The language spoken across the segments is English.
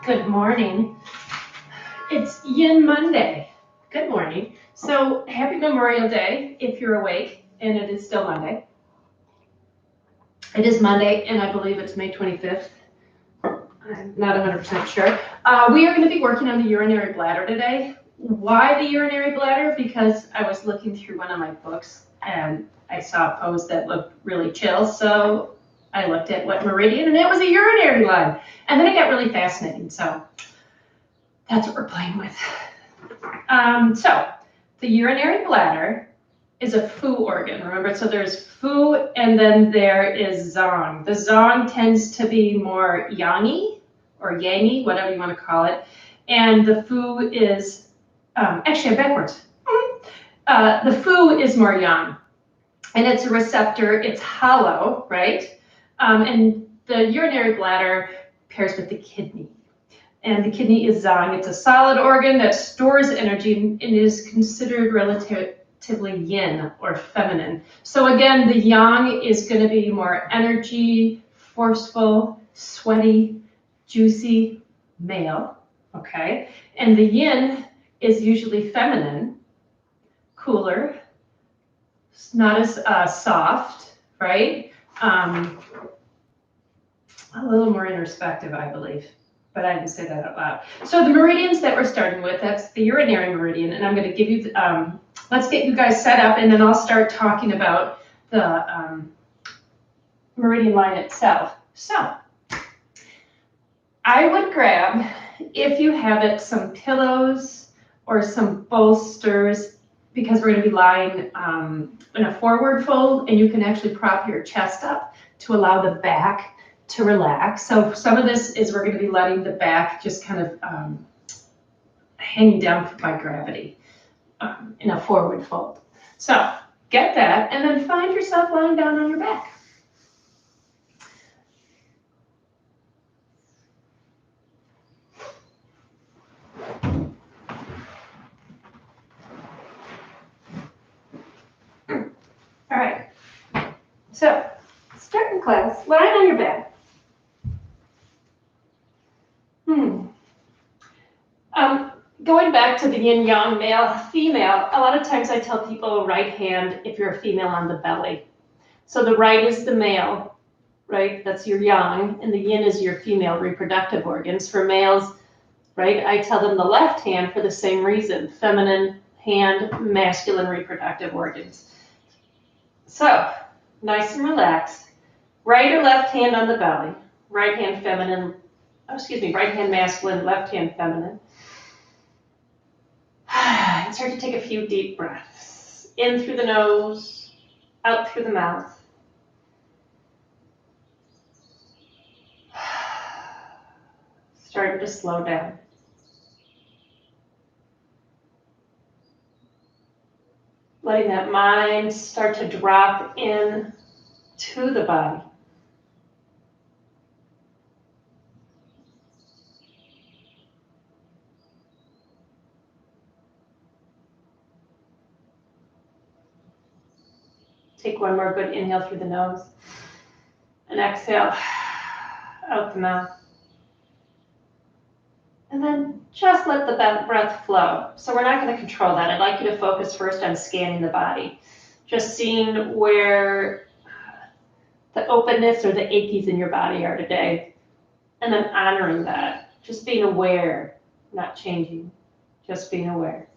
Good morning. It's Yin Monday. Good morning. So happy Memorial Day if you're awake, and it is still Monday. It is Monday, and I believe it's May 25th. I'm not 100% sure. We are going to be working on the urinary bladder today. Why the urinary bladder? Because I was looking through one of my books, and I saw a pose that looked really chill, so I looked at what meridian, and it was a urinary line. And then it got really fascinating, so that's what we're playing with. So the urinary bladder is a fu organ, remember? So there's fu and then there is zong. The zong tends to be more yangy or yangy, whatever you want to call it. And the fu is, actually I'm backwards. The fu is more yang. And it's a receptor, it's hollow, right? And the urinary bladder pairs with the kidney. And the kidney is zong. It's a solid organ that stores energy and is considered relatively yin or feminine. So again, the yang is going to be more energy, forceful, sweaty, juicy, male, okay? And the yin is usually feminine, cooler, not as soft, right? A little more introspective, I believe. But I didn't say that out loud. So the meridians that we're starting with, that's the urinary meridian, and I'm going to give you, let's get you guys set up, and then I'll start talking about the meridian line itself. So I would grab, if you have it, some pillows or some bolsters, because we're going to be lying in a forward fold, and you can actually prop your chest up to allow the back to relax. So some of this is we're going to be letting the back just kind of hanging down by gravity in a forward fold. So get that, and then find yourself lying down on your back. All right, so starting class, lying on your back. Going back to the yin-yang, male, female, a lot of times I tell people right hand if you're a female on the belly. So the right is the male, right? That's your yang, and the yin is your female reproductive organs. For males, right, I tell them the left hand for the same reason, feminine hand, masculine reproductive organs. So, nice and relaxed. Right or left hand on the belly. Right hand feminine, right hand masculine, left hand feminine. And start to take a few deep breaths. In through the nose, out through the mouth. Starting to slow down. Letting that mind start to drop in to the body. Take one more good inhale through the nose and exhale out the mouth. And then just let the breath flow. So we're not going to control that. I'd like you to focus first on scanning the body. Just seeing where the openness or the achies in your body are today. And then honoring that. Just being aware, not changing. Just being aware.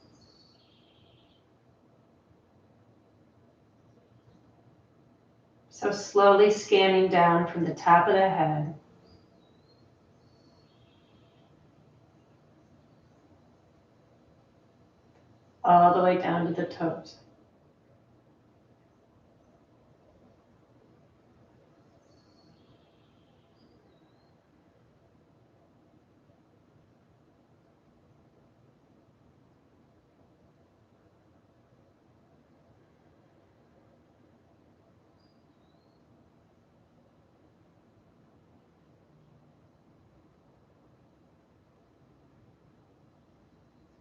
So slowly scanning down from the top of the head. All the way down to the toes.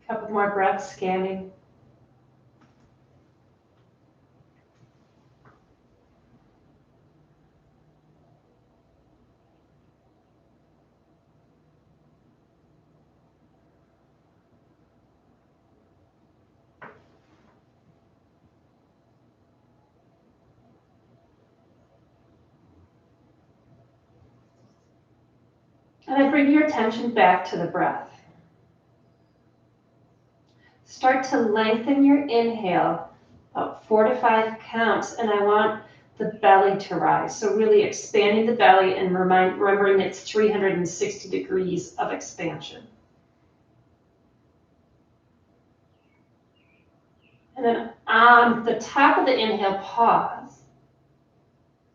Couple more breaths scanning. And then bring your attention back to the breath. Start to lengthen your inhale, about 4 to 5 counts, and I want the belly to rise. So really expanding the belly and remembering it's 360 degrees of expansion. And then on the top of the inhale, pause.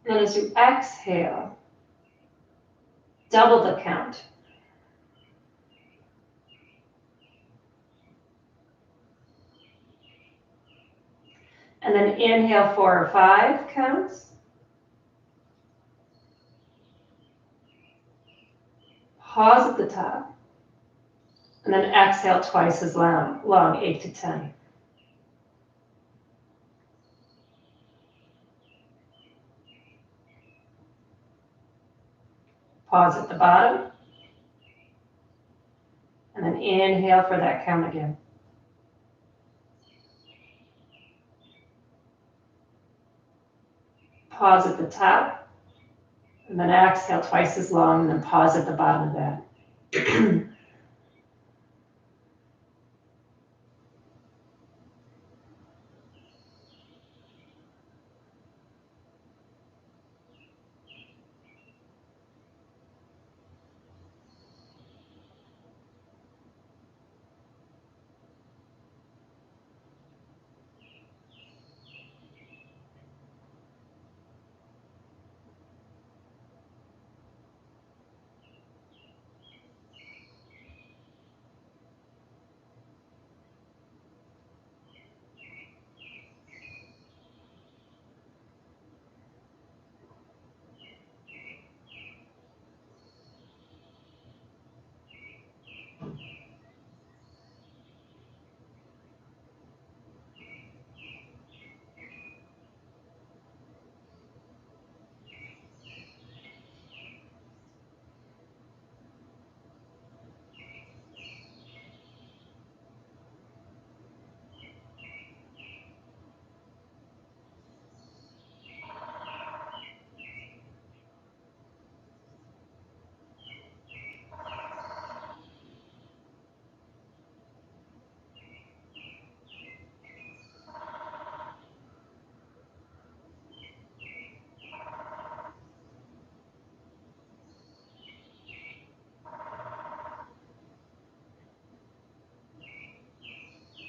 And then as you exhale, double the count. And then inhale 4 or 5 counts. Pause at the top. And then exhale twice as long, 8 to 10. Pause at the bottom. And then inhale for that count again. Pause at the top, and then exhale twice as long, and then pause at the bottom of that.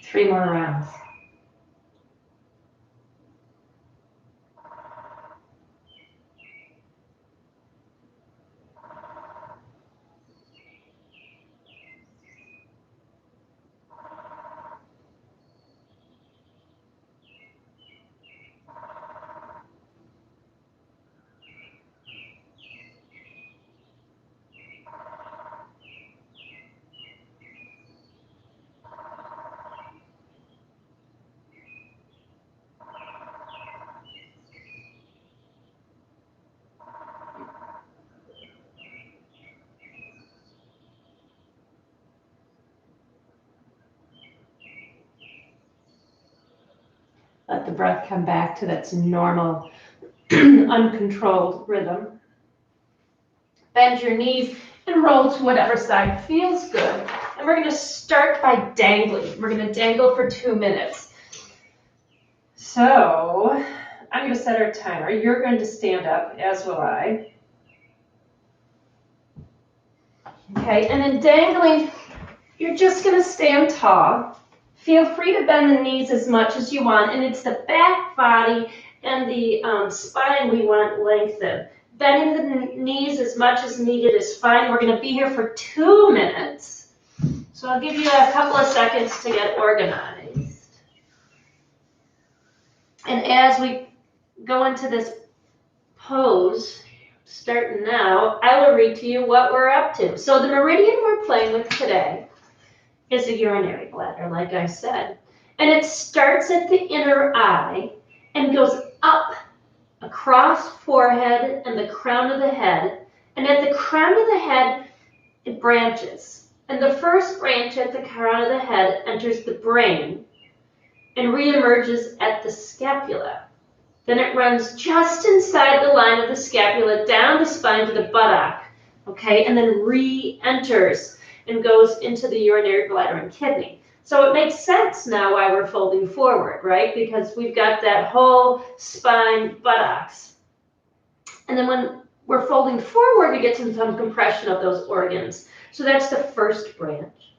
Three more rounds. Let the breath come back to its normal, uncontrolled rhythm. Bend your knees and roll to whatever side feels good. And we're going to start by dangling. We're going to dangle for 2 minutes. So I'm going to set our timer. You're going to stand up, as will I. Okay, and in dangling, you're just going to stand tall. Feel free to bend the knees as much as you want, and it's the back body and the spine we want lengthened. Bending the knees as much as needed is fine. We're going to be here for 2 minutes. So I'll give you a couple of seconds to get organized. And as we go into this pose, starting now, I will read to you what we're up to. So the meridian we're playing with today is a urinary bladder, like I said. And it starts at the inner eye and goes up across forehead and the crown of the head. And at the crown of the head, it branches. And the first branch at the crown of the head enters the brain and reemerges at the scapula. Then it runs just inside the line of the scapula, down the spine to the buttock, okay, and then re-enters and goes into the urinary bladder and kidney. So it makes sense now why we're folding forward, right? Because we've got that whole spine, buttocks. And then when we're folding forward, we get some compression of those organs. So that's the first branch.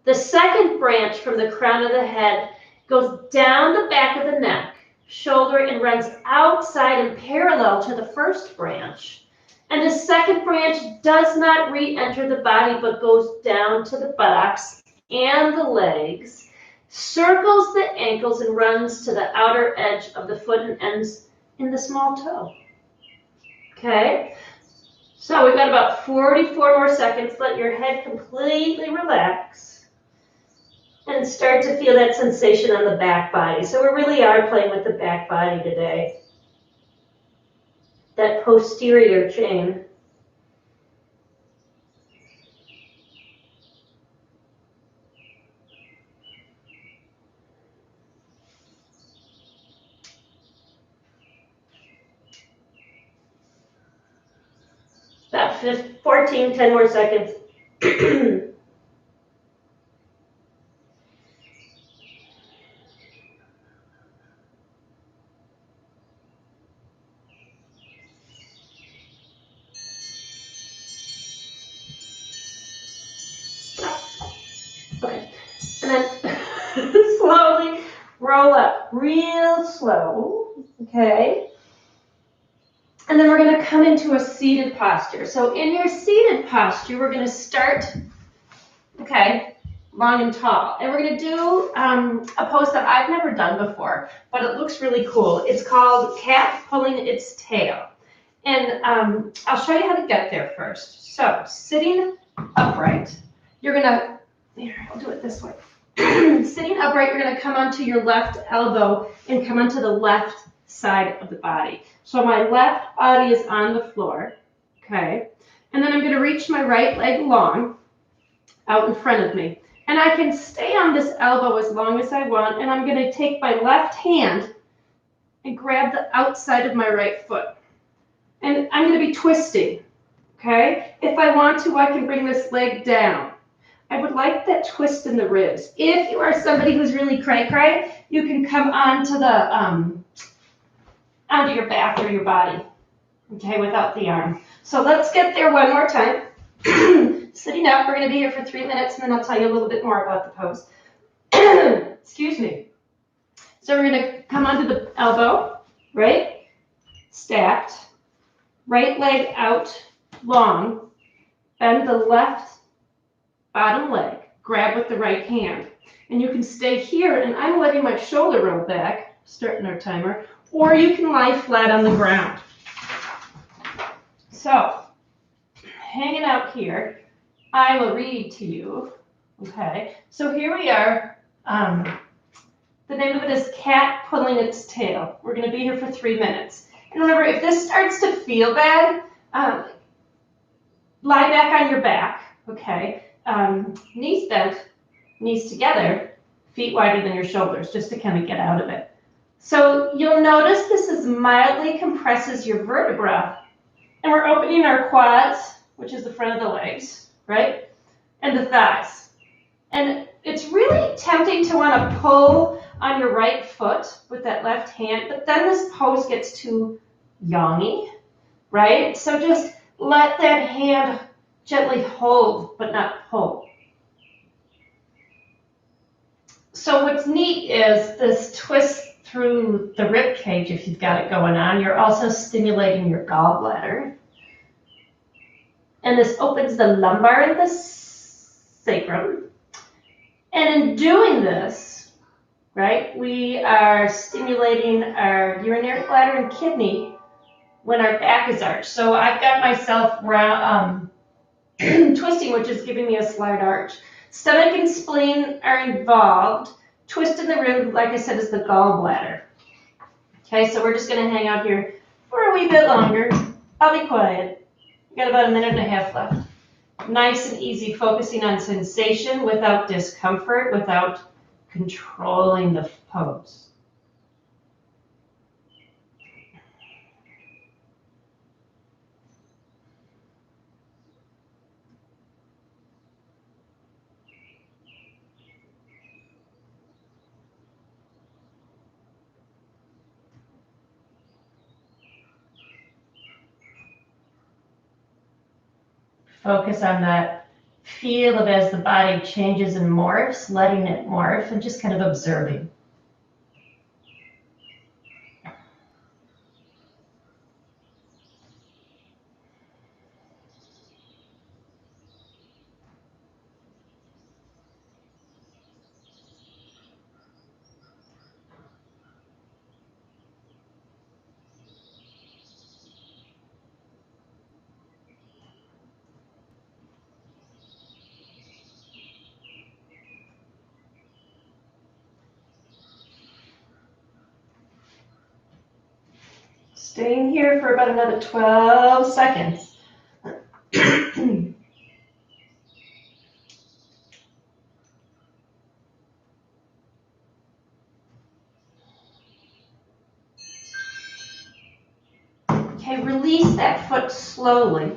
The second branch from the crown of the head goes down the back of the neck, shoulder, and runs outside and parallel to the first branch. And the second branch does not re-enter the body, but goes down to the buttocks and the legs, circles the ankles, and runs to the outer edge of the foot and ends in the small toe. Okay? So we've got about 44 more seconds. Let your head completely relax and start to feel that sensation on the back body. So we really are playing with the back body today. That posterior chain. About 14, 10 more seconds. Okay, and then slowly roll up, real slow, okay? And then we're going to come into a seated posture. So in your seated posture, we're going to start, okay, long and tall. And we're going to do a pose that I've never done before, but it looks really cool. It's called cat pulling its tail. And I'll show you how to get there first. So sitting upright, you're going to, here, I'll do it this way. Sitting upright, you're going to come onto your left elbow and come onto the left side of the body. So my left body is on the floor, okay? And then I'm going to reach my right leg long out in front of me. And I can stay on this elbow as long as I want, and I'm going to take my left hand and grab the outside of my right foot. And I'm going to be twisting, okay? If I want to, I can bring this leg down. I would like that twist in the ribs. If you are somebody who's really cray-cray, you can come onto the onto your back or your body, okay, without the arm. So let's get there one more time. Sitting up, we're going to be here for 3 minutes, and then I'll tell you a little bit more about the pose. Excuse me. So we're going to come onto the elbow, right? Stacked. Right leg out long. Bend the left bottom leg. Grab with the right hand. And you can stay here, and I'm letting my shoulder roll back, starting our timer, or you can lie flat on the ground. So, hanging out here, I will read to you, okay? So here we are. The name of it is Cat Pulling Its Tail. We're going to be here for 3 minutes. And remember, if this starts to feel bad, lie back on your back, okay? Knees bent, knees together, feet wider than your shoulders, just to kind of get out of it. So you'll notice this is mildly compresses your vertebra. And we're opening our quads, which is the front of the legs, right? And the thighs. And it's really tempting to want to pull on your right foot with that left hand, but then this pose gets too yang-y, right? So just let that hand gently hold, but not pull. So what's neat is this twist through the rib cage, if you've got it going on. You're also stimulating your gallbladder. And this opens the lumbar and the sacrum. And in doing this, right, we are stimulating our urinary bladder and kidney when our back is arched. So I've got myself twisting, which is giving me a slight arch. Stomach and spleen are involved. Twist in the rib, like I said, is the gallbladder. Okay, so we're just going to hang out here for a wee bit longer. I'll be quiet. We've got about 1.5 minutes left. Nice and easy, focusing on sensation without discomfort, without controlling the pose. Focus on that feel of as the body changes and morphs, letting it morph and just kind of observing. Staying here for about another 12 seconds. Okay, release that foot slowly.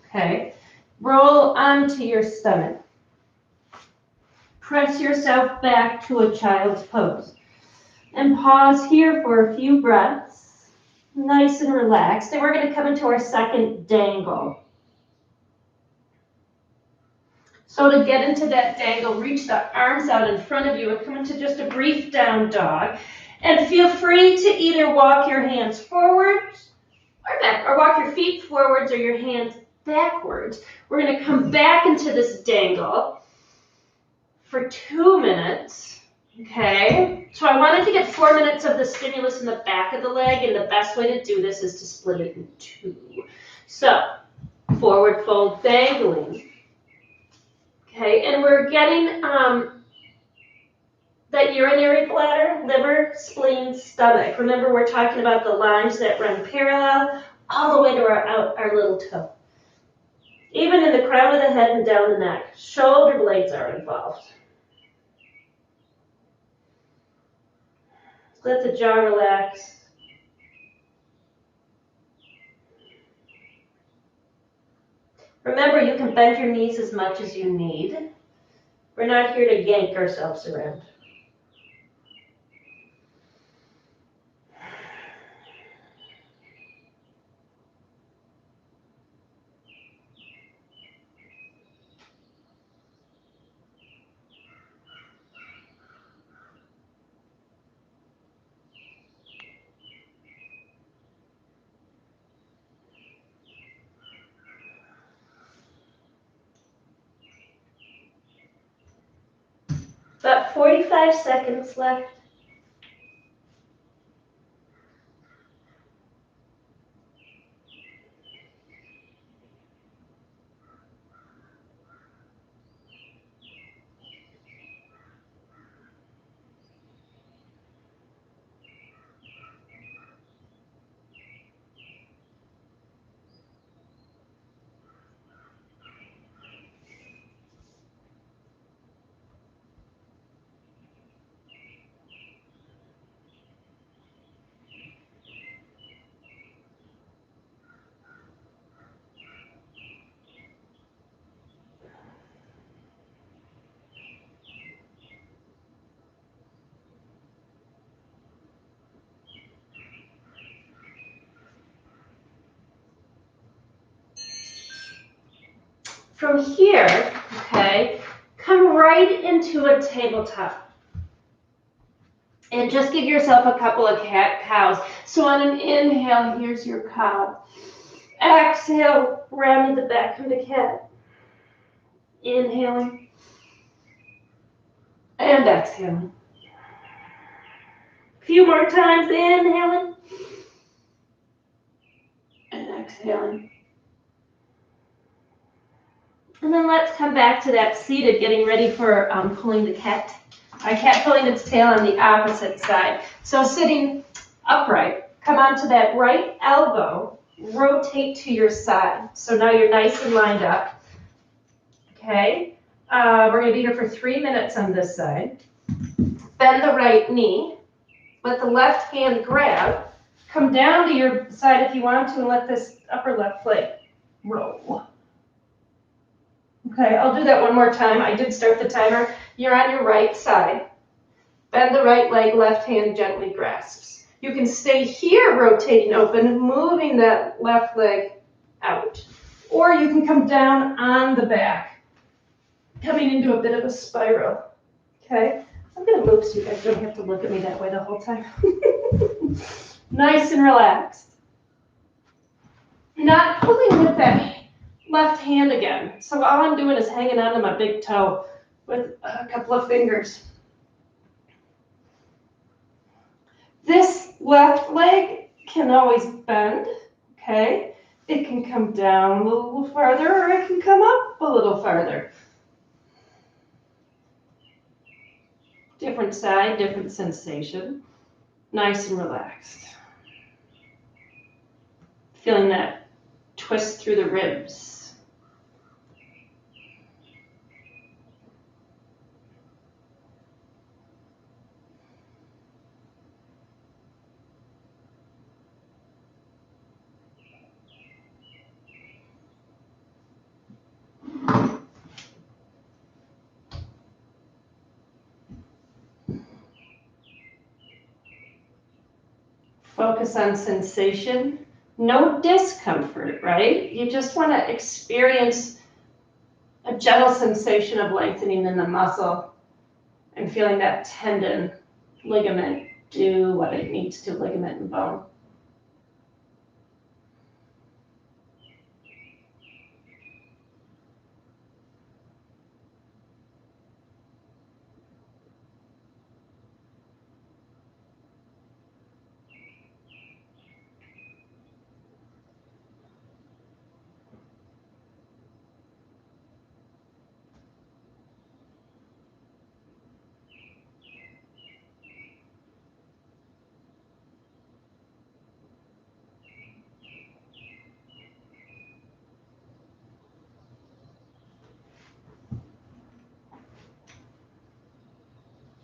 Okay, roll onto your stomach. Press yourself back to a child's pose. And pause here for a few breaths. Nice and relaxed. And we're going to come into our second dangle. So to get into that dangle, reach the arms out in front of you and come into just a brief down dog. And feel free to either walk your hands forwards or back, or walk your feet forwards or your hands backwards. We're going to come back into this dangle for 2 minutes. Okay, so I wanted to get 4 minutes of the stimulus in the back of the leg, and the best way to do this is to split it in two. So, forward fold dangling. Okay, and we're getting that urinary bladder, liver, spleen, stomach. Remember, we're talking about the lines that run parallel all the way to our little toe. Even in the crown of the head and down the neck, shoulder blades are involved. Let the jaw relax. Remember, you can bend your knees as much as you need. We're not here to yank ourselves around. About 45 seconds left. From here, okay, come right into a tabletop. And just give yourself a couple of cat cows. So on an inhale, here's your cow. Exhale, round to the back of the cat. Inhaling. And exhaling. A few more times, inhaling. And exhaling. And then let's come back to that seated, getting ready for pulling the cat. Our cat pulling its tail on the opposite side. So sitting upright, come onto that right elbow, rotate to your side. So now you're nice and lined up. Okay, we're going to be here for 3 minutes on this side. Bend the right knee. Let the left hand grab. Come down to your side if you want to, and let this upper left leg roll. Okay, I'll do that one more time. I did start the timer. You're on your right side. Bend the right leg, left hand gently grasps. You can stay here rotating open, moving that left leg out. Or you can come down on the back, coming into a bit of a spiral, okay? I'm gonna move so you guys don't have to look at me that way the whole time. Nice and relaxed. Not pulling with that left hand again. So all I'm doing is hanging onto my big toe with a couple of fingers. This left leg can always bend, okay? It can come down a little farther or it can come up a little farther. Different side, different sensation. Nice and relaxed. Feeling that twist through the ribs. Focus on sensation, no discomfort, right? You just want to experience a gentle sensation of lengthening in the muscle and feeling that tendon, ligament do what it needs to, ligament and bone.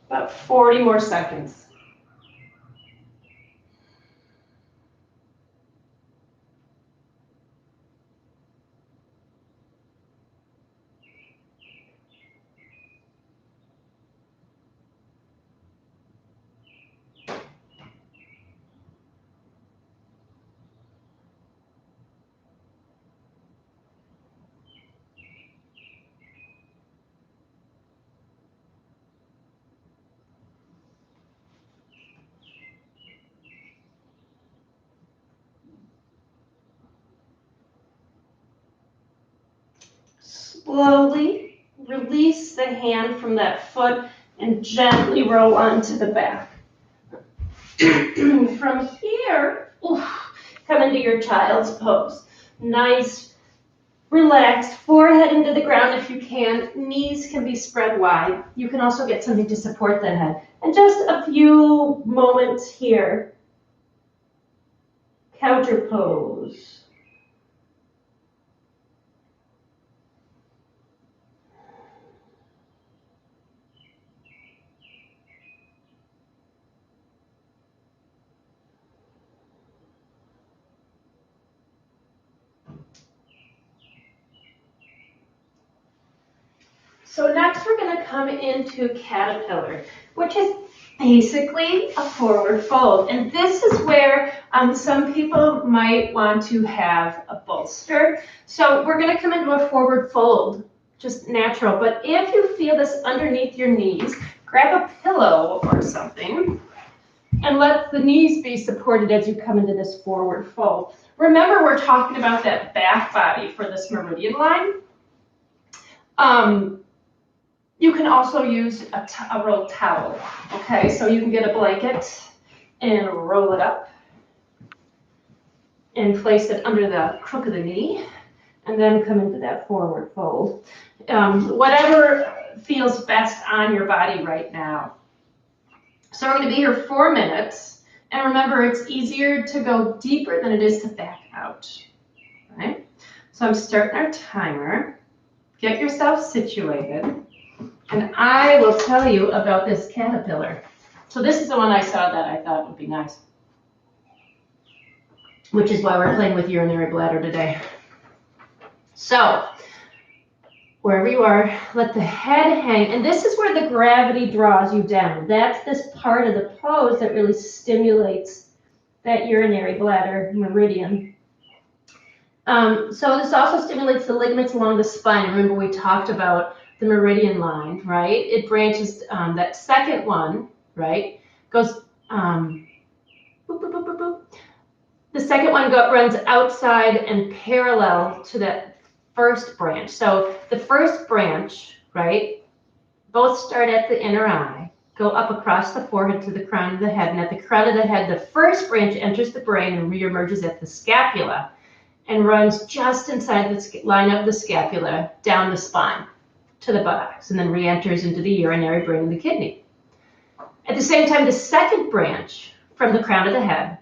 About 40 more seconds. Slowly release the hand from that foot and gently roll onto the back. From here, come into your child's pose. Nice, relaxed, forehead into the ground if you can. Knees can be spread wide. You can also get something to support the head. And just a few moments here. Counter pose. So next we're going to come into caterpillar, which is basically a forward fold. And this is where some people might want to have a bolster. So we're going to come into a forward fold, just natural. But if you feel this underneath your knees, grab a pillow or something and let the knees be supported as you come into this forward fold. Remember, we're talking about that back body for this meridian line. You can also use a rolled towel, okay? So you can get a blanket and roll it up and place it under the crook of the knee and then come into that forward fold. Whatever feels best on your body right now. So we're going to be here 4 minutes. And remember, it's easier to go deeper than it is to back out, right? So I'm starting our timer. Get yourself situated. And I will tell you about this caterpillar. So this is the one I saw that I thought would be nice, which is why we're playing with urinary bladder today. So wherever you are, let the head hang. And this is where the gravity draws you down. That's this part of the pose that really stimulates that urinary bladder meridian. So this also stimulates the ligaments along the spine. Remember we talked about the meridian line, right? It branches, that second one, right, goes, boop, boop, boop, boop, boop. The second one runs outside and parallel to that first branch. So the first branch, right, both start at the inner eye, go up across the forehead to the crown of the head, and at the crown of the head, the first branch enters the brain and reemerges at the scapula and runs just inside the line of the scapula down the spine to the buttocks, and then re-enters into the urinary brain and the kidney. At the same time, the second branch from the crown of the head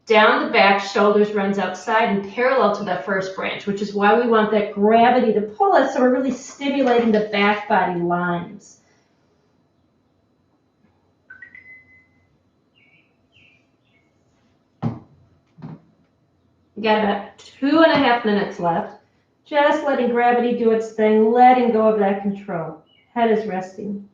down the back, shoulders, runs outside and parallel to that first branch, which is why we want that gravity to pull us, so we're really stimulating the back body lines. We got about 2.5 minutes left. Just letting gravity do its thing, letting go of that control. Head is resting.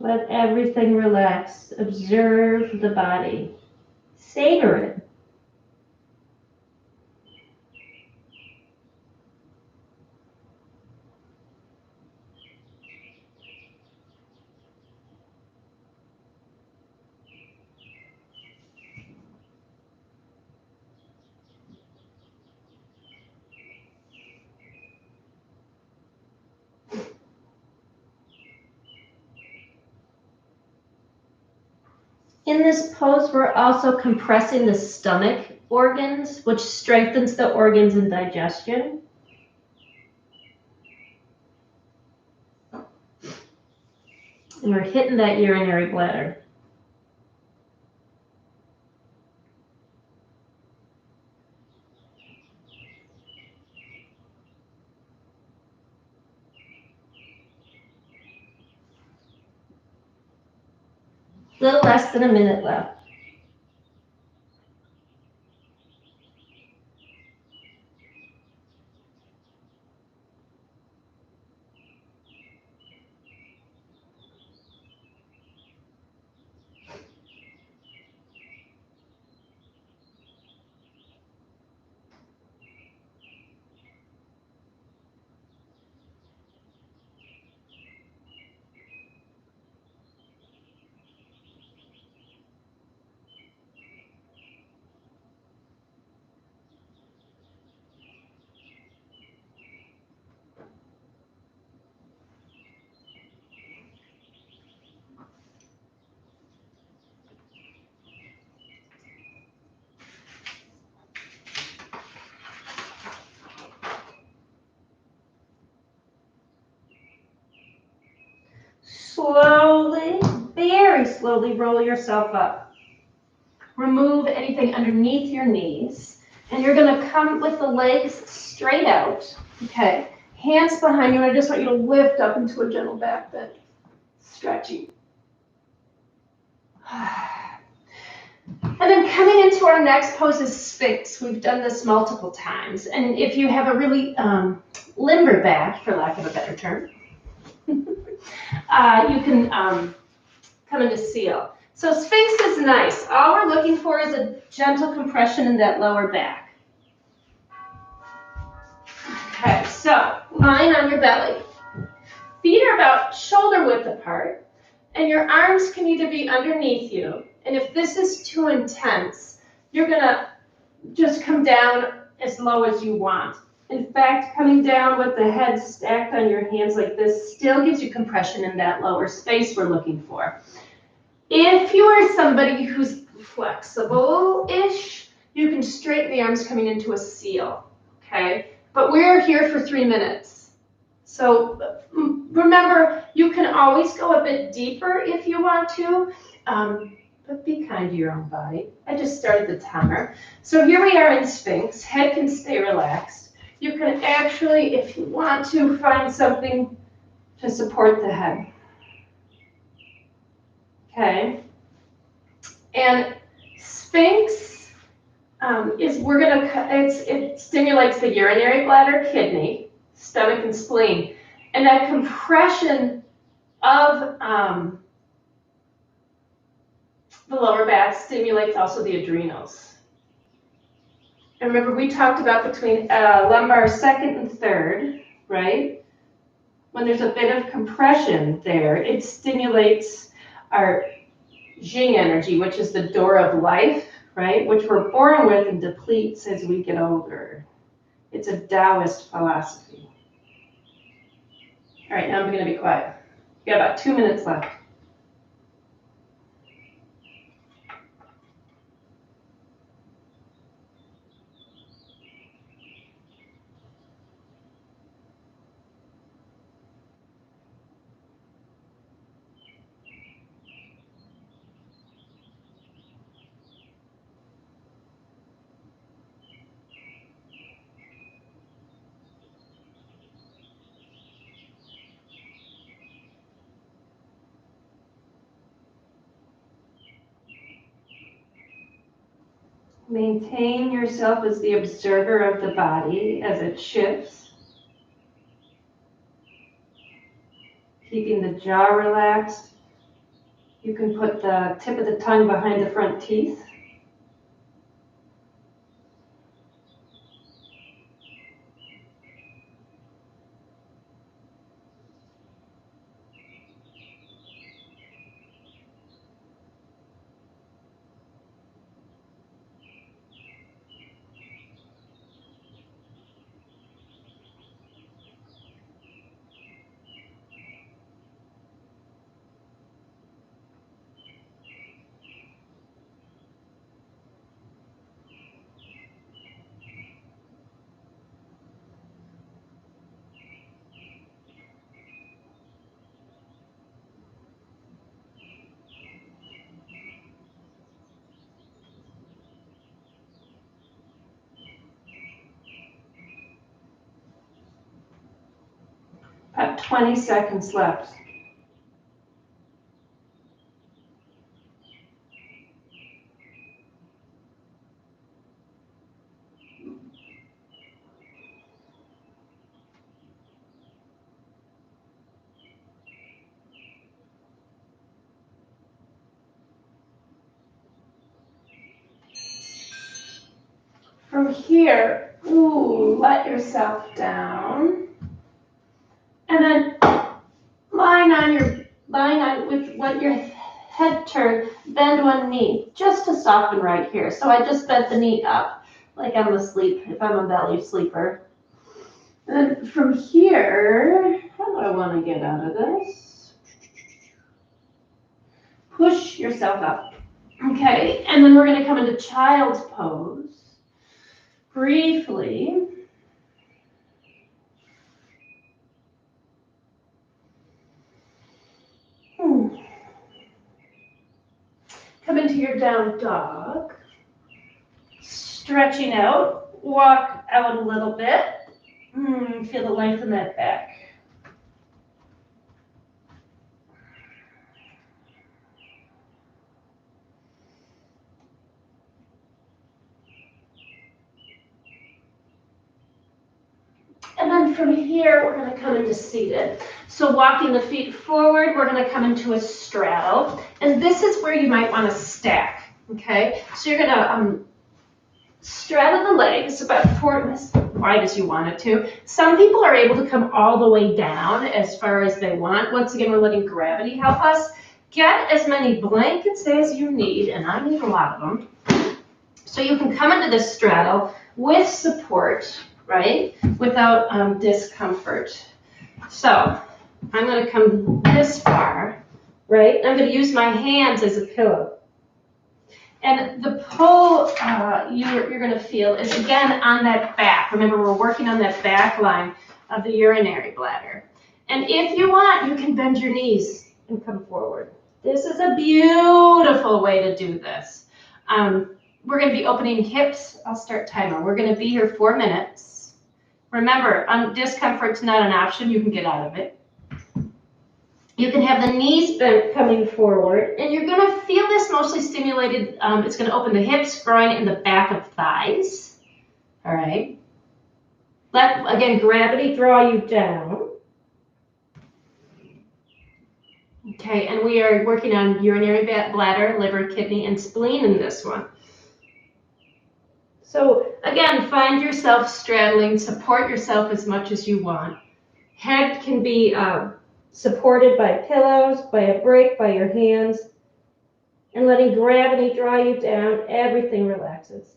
Let everything relax. Observe the body. Savor it. In this pose, we're also compressing the stomach organs, which strengthens the organs in digestion. And we're hitting that urinary bladder. A little less than a minute left. Slowly, very slowly roll yourself up. Remove anything underneath your knees, and you're going to come with the legs straight out, okay? Hands behind you, and I just want you to lift up into a gentle back bend. Stretching. And then coming into our next pose is Sphinx. We've done this multiple times, and if you have a really limber back, for lack of a better term, you can come into seal. So Sphinx is nice. All we're looking for is a gentle compression in that lower back. Okay, so lying on your belly. Feet are about shoulder width apart, and your arms can either be underneath you, and if this is too intense, you're gonna just come down as low as you want. In fact, coming down with the head stacked on your hands like this still gives you compression in that lower space we're looking for. If you are somebody who's flexible-ish, you can straighten the arms coming into a seal, okay? But we're here for 3 minutes. So remember, you can always go a bit deeper if you want to, but be kind to your own body. I just started the timer. So here we are in Sphinx. Head can stay relaxed. You can actually, if you want to, find something to support the head. Okay. And Sphinx it stimulates the urinary bladder, kidney, stomach, and spleen. And that compression of the lower back stimulates also the adrenals. And remember, we talked about between lumbar second and third, right? When there's a bit of compression there, it stimulates our Yin energy, which is the door of life, right? Which we're born with and depletes as we get older. It's a Taoist philosophy. All right, now I'm going to be quiet. We got about 2 minutes left. Maintain yourself as the observer of the body as it shifts. Keeping the jaw relaxed. You can put the tip of the tongue behind the front teeth. About 20 seconds left. From here, let yourself down. And then line on with your head turned, bend one knee, just to soften right here. So I just bent the knee up, like I'm asleep, if I'm a belly sleeper. And then from here, how do I want to get out of this? Push yourself up. Okay, and then we're going to come into child's pose. Briefly. Come into your down dog. Stretching out. Walk out a little bit. Feel the length in that back. And then from here, we're going to come into seated. So walking the feet forward, we're going to come into a straddle. And this is where you might want to stack, okay? So you're going to straddle the legs about as wide as you want it to. Some people are able to come all the way down as far as they want. Once again, we're letting gravity help us. Get as many blankets as you need, and I need a lot of them. So you can come into this straddle with support, right, without discomfort. So I'm going to come this far, right? I'm going to use my hands as a pillow. And the pull you're going to feel is, again, on that back. Remember, we're working on that back line of the urinary bladder. And if you want, you can bend your knees and come forward. This is a beautiful way to do this. We're going to be opening hips. I'll start timer. We're going to be here 4 minutes. Remember, discomfort's not an option. You can get out of it. You can have the knees bent coming forward, and you're going to feel this mostly stimulated. It's going to open the hips, groin, and the back of thighs. All right. Let, again, gravity draw you down. Okay, and we are working on urinary bladder, liver, kidney, and spleen in this one. So again, find yourself straddling, support yourself as much as you want. Head can be supported by pillows, by a brick, by your hands, and letting gravity draw you down, everything relaxes.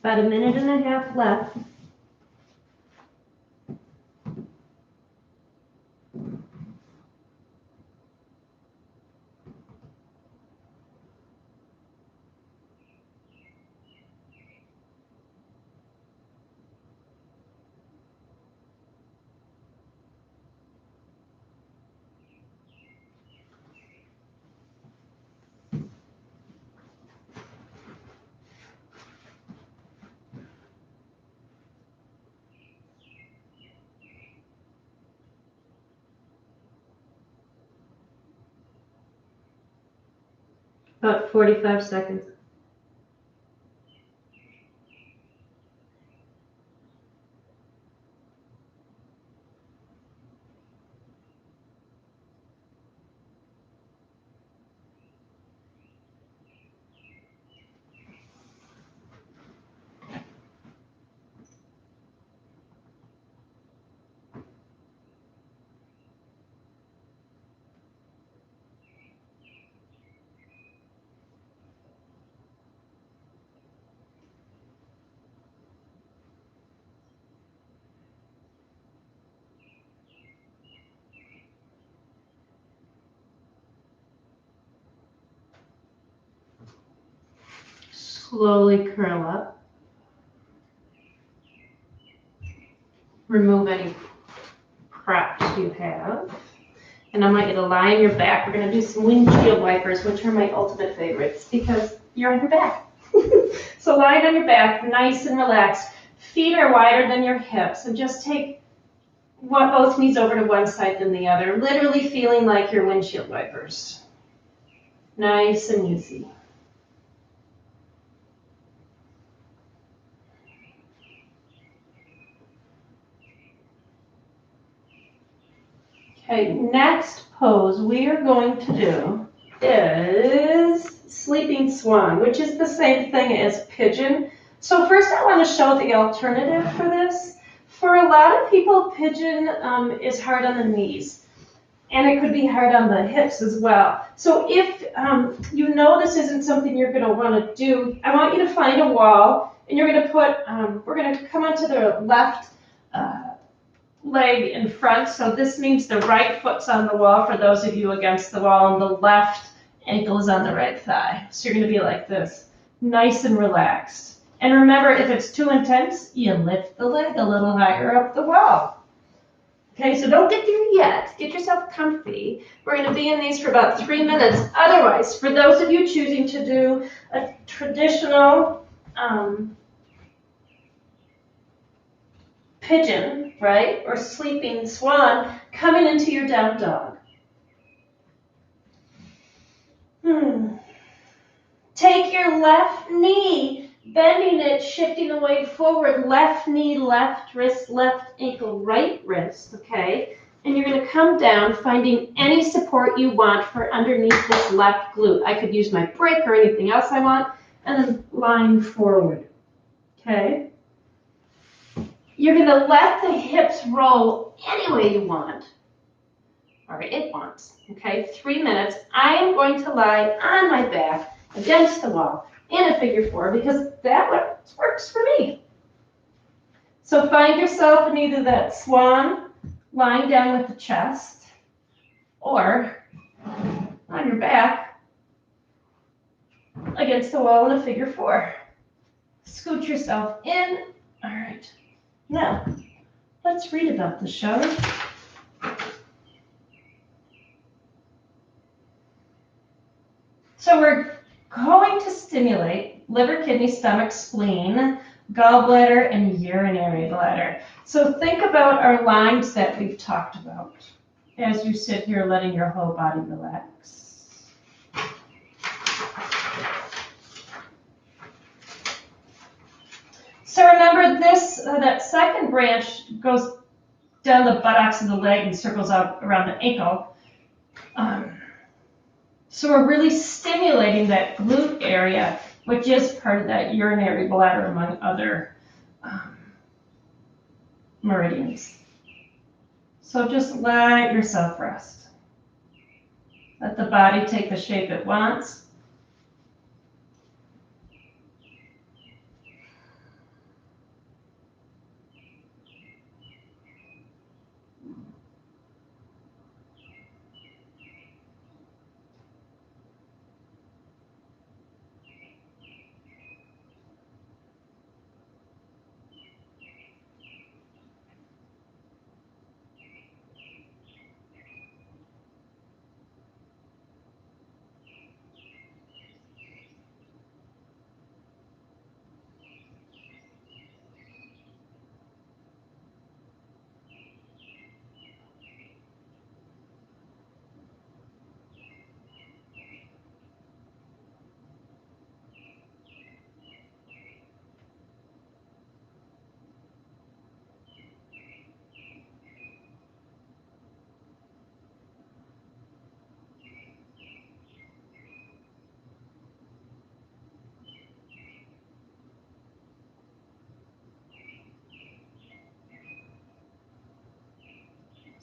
About a minute and a half left. About 45 seconds. Slowly curl up. Remove any props you have. And I want you to lie on your back. We're going to do some windshield wipers, which are my ultimate favorites because you're on your back. So lying on your back, nice and relaxed. Feet are wider than your hips. And just take both knees over to one side then the other, literally feeling like your windshield wipers. Nice and easy. Okay, next pose we are going to do is sleeping swan, which is the same thing as pigeon. So first I want to show the alternative for this. For a lot of people, pigeon is hard on the knees. And it could be hard on the hips as well. So if you know this isn't something you're going to want to do, I want you to find a wall, and you're going to put, we're going to come onto the left leg in front. So this means the right foot's on the wall for those of you against the wall, and the left ankle is on the right thigh. So you're going to be like this, nice and relaxed. And remember, if it's too intense, you lift the leg a little higher up the wall. Okay, so don't get there yet. Get yourself comfy. We're going to be in these for about 3 minutes. Otherwise, for those of you choosing to do a traditional pigeon, right, or sleeping swan, coming into your down dog. Take your left knee, bending it, shifting the weight forward, left knee, left wrist, left ankle, right wrist, okay? And you're going to come down, finding any support you want for underneath this left glute. I could use my brick or anything else I want, and then line forward, okay? You're going to let the hips roll any way you want, or it wants, okay? 3 minutes. I am going to lie on my back against the wall in a figure 4 because that works for me. So find yourself in either that swan, lying down with the chest, or on your back against the wall in a figure 4. Scoot yourself in. All right. Now, let's read about the show. So we're going to stimulate liver, kidney, stomach, spleen, gallbladder, and urinary bladder. So think about our lines that we've talked about as you sit here letting your whole body relax. So remember this, that second branch goes down the buttocks of the leg and circles out around the ankle. So we're really stimulating that glute area, which is part of that urinary bladder, among other meridians. So just let yourself rest. Let the body take the shape it wants.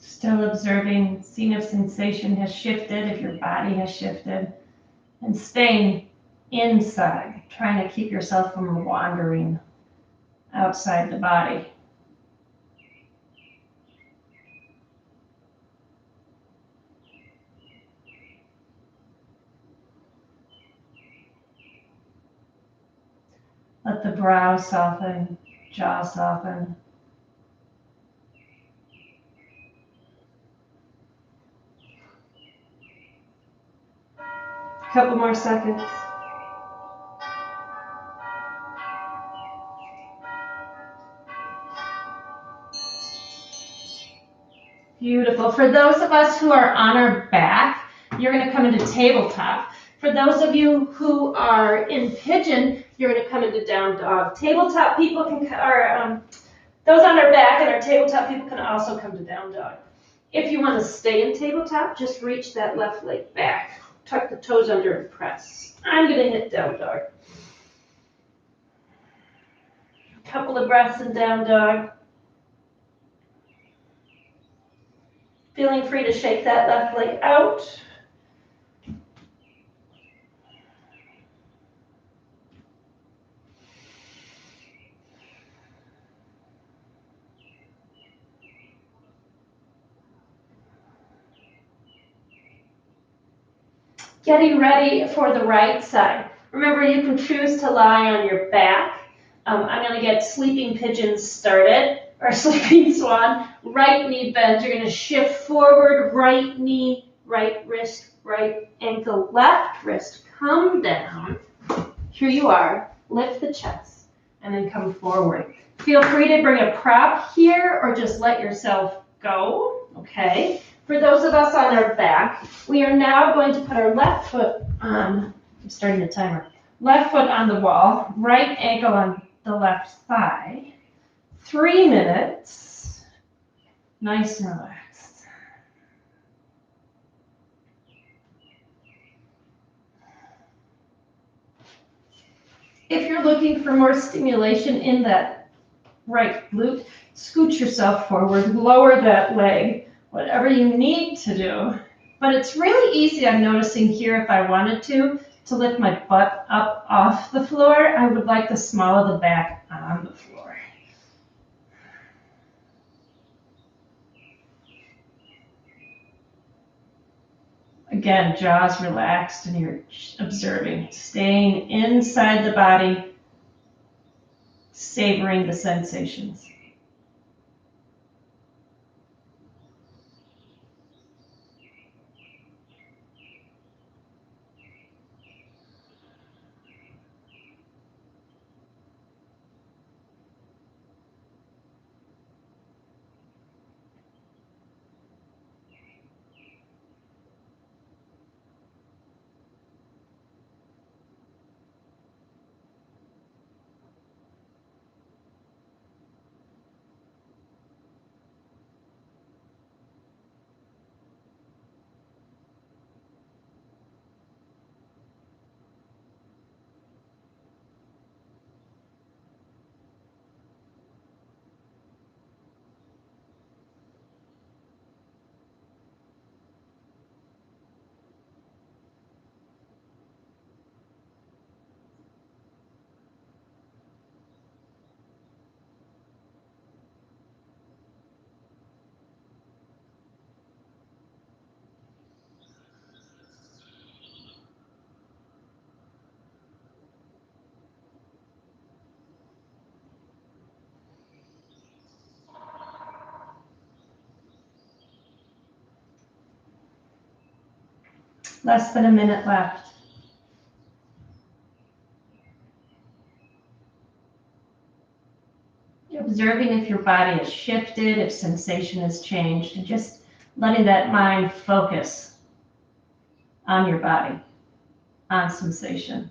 Still observing, seeing if sensation has shifted, if your body has shifted, and staying inside, trying to keep yourself from wandering outside the body. Let the brow soften, jaw soften. Couple more seconds. Beautiful. For those of us who are on our back, you're going to come into tabletop. For those of you who are in pigeon, you're going to come into down dog. Tabletop people can, or those on our back and our tabletop people can also come to down dog. If you want to stay in tabletop, just reach that left leg back. Tuck the toes under and press. I'm going to hit down dog. Couple of breaths in down dog. Feeling free to shake that left leg out. Getting ready for the right side. Remember, you can choose to lie on your back. I'm going to get sleeping pigeon started, or sleeping swan. Right knee bend. You're going to shift forward, right knee, right wrist, right ankle, left wrist. Come down. Here you are. Lift the chest, and then come forward. Feel free to bring a prop here, or just let yourself go. Okay. For those of us on our back, we are now going to put our left foot on, I'm starting the timer, left foot on the wall, right ankle on the left thigh. 3 minutes, nice and relaxed. If you're looking for more stimulation in that right glute, scoot yourself forward, lower that leg. Whatever you need to do. But it's really easy, I'm noticing here, if I wanted to lift my butt up off the floor. I would like the small of the back on the floor. Again, jaws relaxed and you're observing, staying inside the body, savoring the sensations. Less than a minute left. Observing if your body has shifted, if sensation has changed, and just letting that mind focus on your body, on sensation,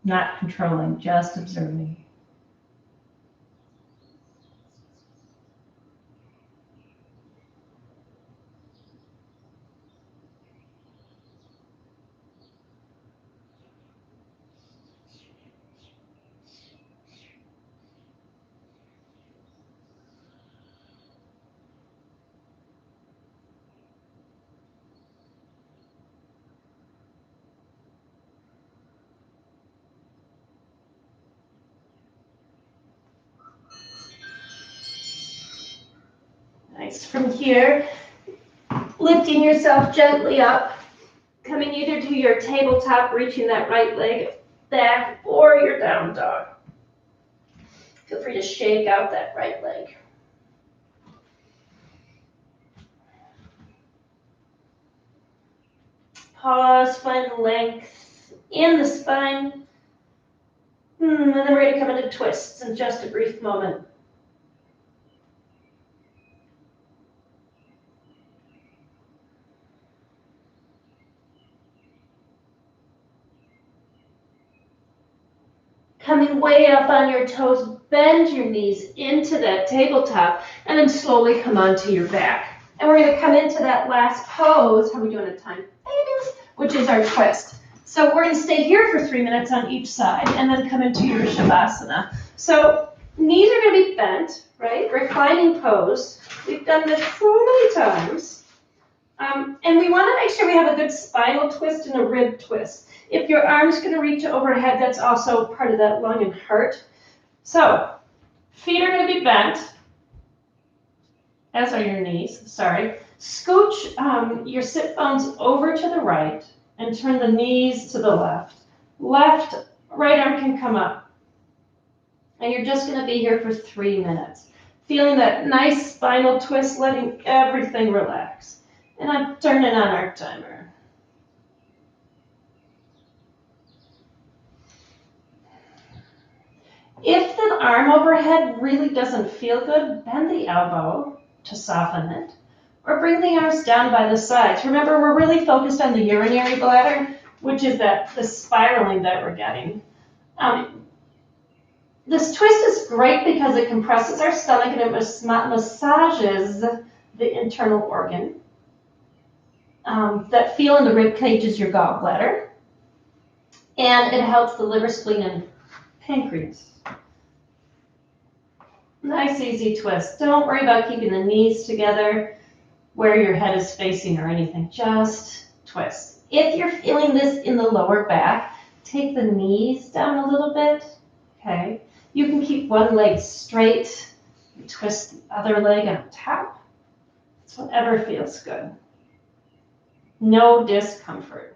not controlling, just observing. Nice. From here, lifting yourself gently up, coming either to your tabletop, reaching that right leg back, or your down dog. Feel free to shake out that right leg. Pause, find length in the spine. And then we're going to come into twists in just a brief moment. Coming way up on your toes, bend your knees into that tabletop, and then slowly come onto your back. And we're going to come into that last pose, how are we doing at time? Which is our twist. So we're going to stay here for 3 minutes on each side, and then come into your Shavasana. So knees are going to be bent, right? Reclining pose. We've done this so many times. And we want to make sure we have a good spinal twist and a rib twist. If your arm's going to reach overhead, that's also part of that lung and heart. So, feet are going to be bent, as are your knees, sorry. Scooch your sit bones over to the right and turn the knees to the left. Right arm can come up. And you're just going to be here for 3 minutes. Feeling that nice spinal twist, letting everything relax. And I'm turning on our timer. If the arm overhead really doesn't feel good, bend the elbow to soften it, or bring the arms down by the sides. Remember, we're really focused on the urinary bladder, which is the spiraling that we're getting. This twist is great because it compresses our stomach and it massages the internal organ. That feel in the rib cage is your gallbladder, and it helps the liver, spleen, and pancreas. Nice, easy twist. Don't worry about keeping the knees together where your head is facing or anything. Just twist. If you're feeling this in the lower back, take the knees down a little bit. Okay. You can keep one leg straight. Twist the other leg on top. It's whatever feels good. No discomfort.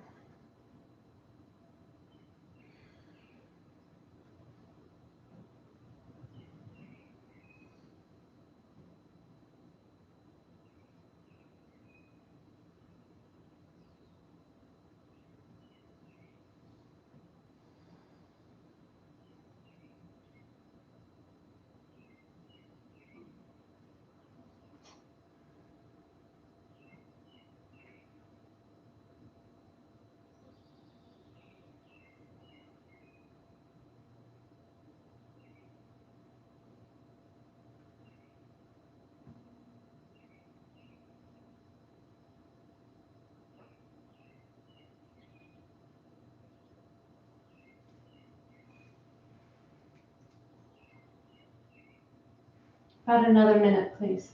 About another minute, please.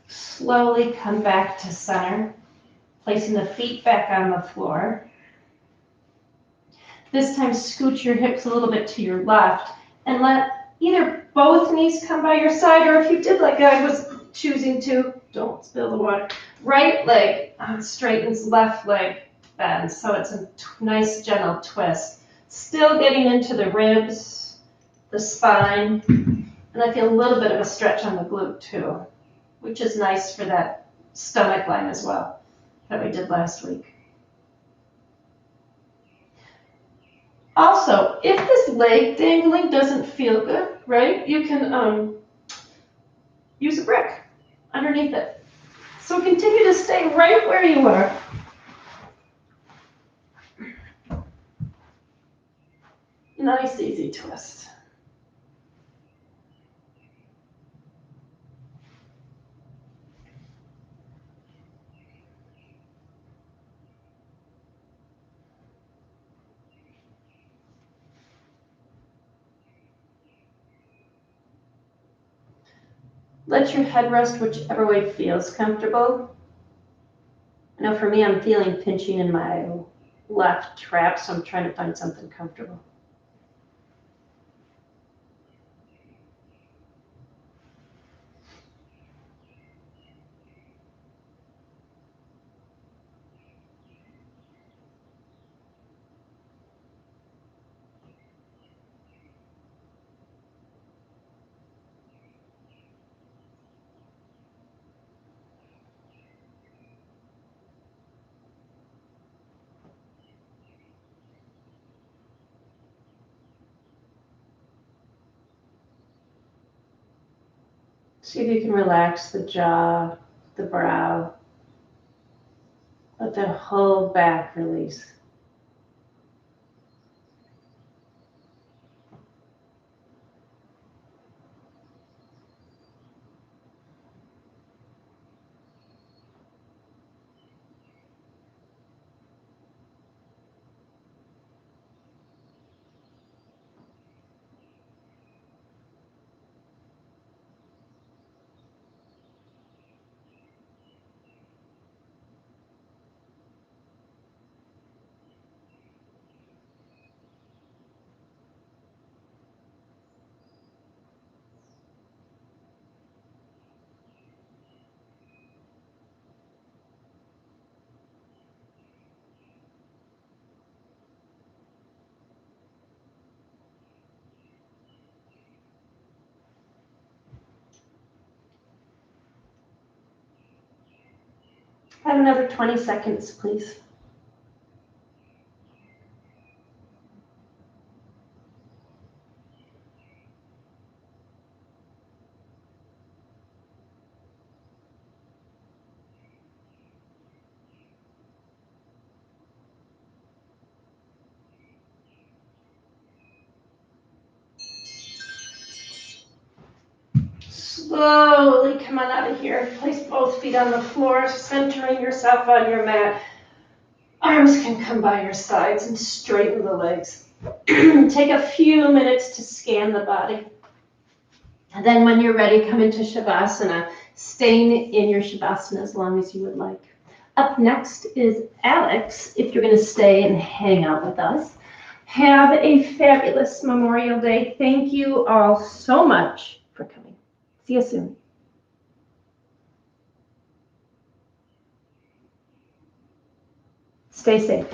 Slowly come back to center, placing the feet back on the floor. This time scooch your hips a little bit to your left and let either both knees come by your side, or if you did like I was choosing to, don't spill the water, right leg straightens, left leg bends. So it's a nice gentle twist. Still getting into the ribs, the spine, and I feel a little bit of a stretch on the glute too, which is nice for that stomach line as well that we did last week. Also, if this leg dangling doesn't feel good, right, you can use a brick underneath it. So continue to stay right where you are. Nice, easy twist. Let your head rest whichever way feels comfortable. I know for me, I'm feeling pinching in my left trap, so I'm trying to find something comfortable. See if you can relax the jaw, the brow. Let the whole back release. Have another 20 seconds, please. Slowly come on out of here. Place both feet on the floor, centering yourself on your mat. Arms can come by your sides and straighten the legs. Take a few minutes to scan the body. And then when you're ready, come into Shavasana, staying in your Shavasana as long as you would like. Up next is Alex, if you're going to stay and hang out with us. Have a fabulous Memorial Day. Thank you all so much for coming. See you soon. Stay safe.